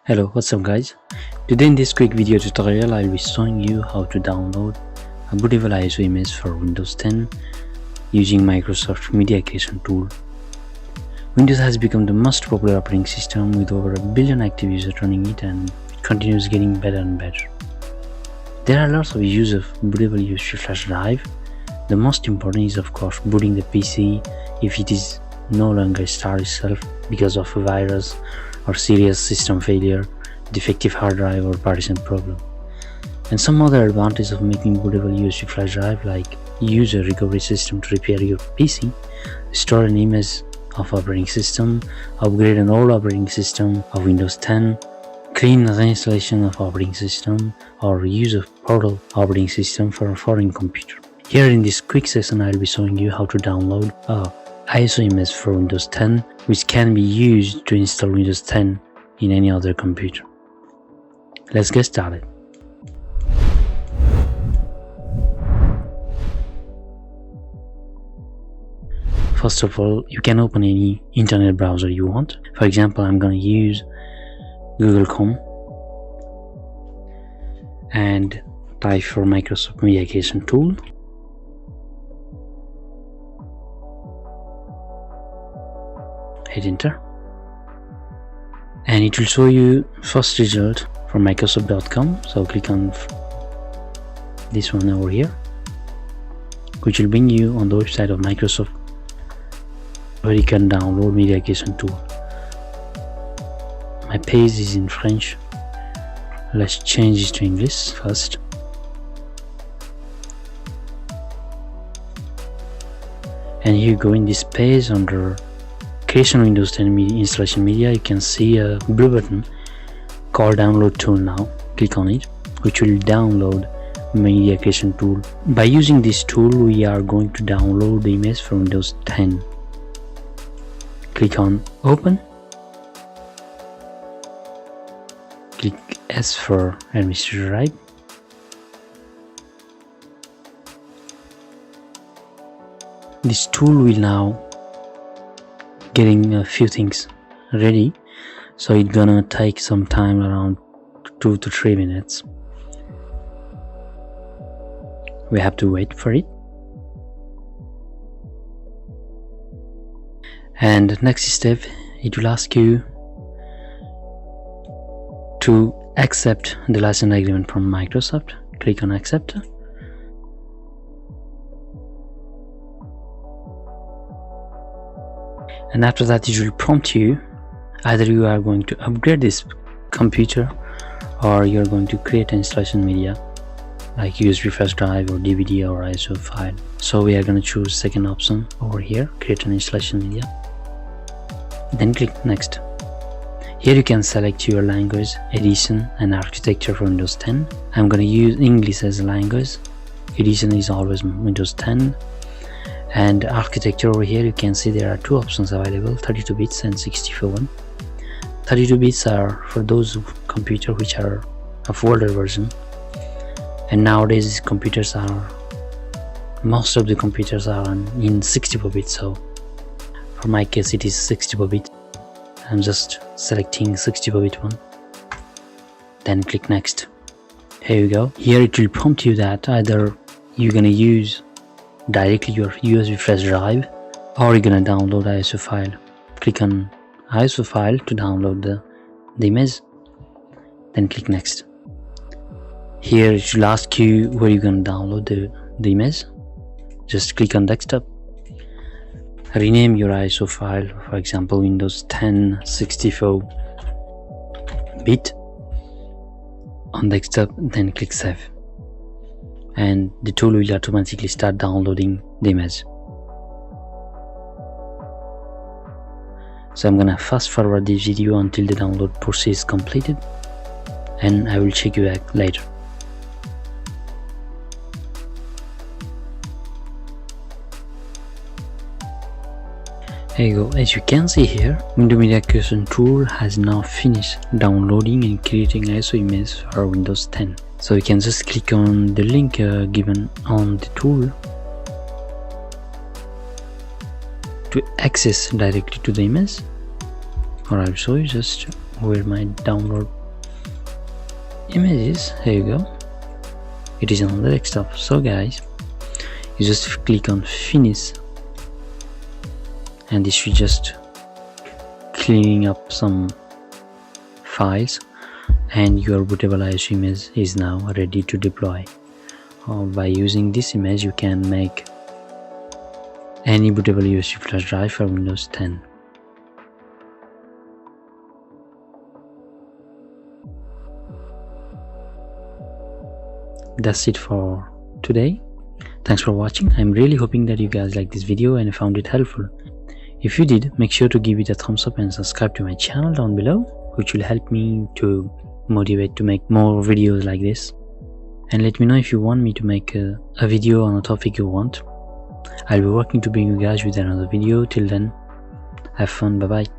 Hello, what's up guys? Today in this quick video tutorial I'll be showing you how to download a bootable ISO image for Windows 10 using Microsoft Media Creation tool. Windows has become the most popular operating system with over 1 billion active users running it, and it continues getting better and better. There are lots of use of bootable USB flash drive. The most important is of course booting the PC if it is no longer start itself because of a virus or serious system failure, defective hard drive or partition problem. And some other advantage of making bootable USB flash drive, like use a recovery system to repair your PC, store an image of operating system, upgrade an old operating system of Windows 10, clean the installation of operating system, or use a portable operating system for a foreign computer. Here in this quick session I'll be showing you how to download a ISO image for Windows 10 which can be used to install Windows 10 in any other computer. Let's get started. First of all, you can open any internet browser you want. For example, I'm going to use Google Chrome and type for Microsoft Media Creation tool. Hit enter and it will show you first result from Microsoft.com. So click on this one over here, which will bring you on the website of Microsoft where you can download Media Creation tool. My page is in French. Let's change it to English first. And here you go in this page under Creation Windows 10 media, Installation Media, you can see a blue button called Download Tool now. Click on it, which will download Media Creation tool. By using this tool, we are going to download the image from Windows 10. Click on Open. Click S for Administrator Right. This tool will now getting a few things ready, so it's gonna take some time, around 2 to 3 minutes. We have to wait for it. And the next step, it will ask you to accept the license agreement from Microsoft. Click on accept. And after that it will prompt you, either you are going to upgrade this computer or you are going to create an installation media like USB flash drive or DVD or ISO file. So we are going to choose second option over here, create an installation media. Then click next. Here you can select your language, edition and architecture for Windows 10. I'm going to use English as a language. Edition is always Windows 10. And architecture over here, you can see there are two options available, 32 bits and 64 one. 32 bits are for those computers which are of older version, and nowadays computers are, most of the computers are in 64 bits, so for my case it is 64 bit. I'm just selecting 64 bit one, then click next. Here you go. Here it will prompt you that either you're gonna use directly your USB flash drive or you're gonna download ISO file. Click on ISO file to download the image, then click next. Here it will ask you where you're gonna download the image. Just click on desktop, rename your ISO file, for example Windows 10 64 bit on desktop, then click save. And the tool will automatically start downloading the image. So I'm gonna fast forward this video until the download process is completed, and I will check you back later. There you go. As you can see here, Windows Media Creation tool has now finished downloading and creating ISO image for Windows 10. So you can just click on the link given on the tool to access directly to the image, or I'll show you just where my download images. Here you go, it is on the desktop. So guys, you just click on finish, and this should just cleaning up some files, and your bootable ISO image is now ready to deploy. By using this image, you can make any bootable USB flash drive for Windows 10. That's it for today. Thanks for watching. I'm really hoping that you guys liked this video and found it helpful. If you did, make sure to give it a thumbs up and subscribe to my channel down below, which will help me to motivate to make more videos like this. And let me know if you want me to make a video on a topic you want. I'll be working to bring you guys with another video. Till then, have fun. Bye bye.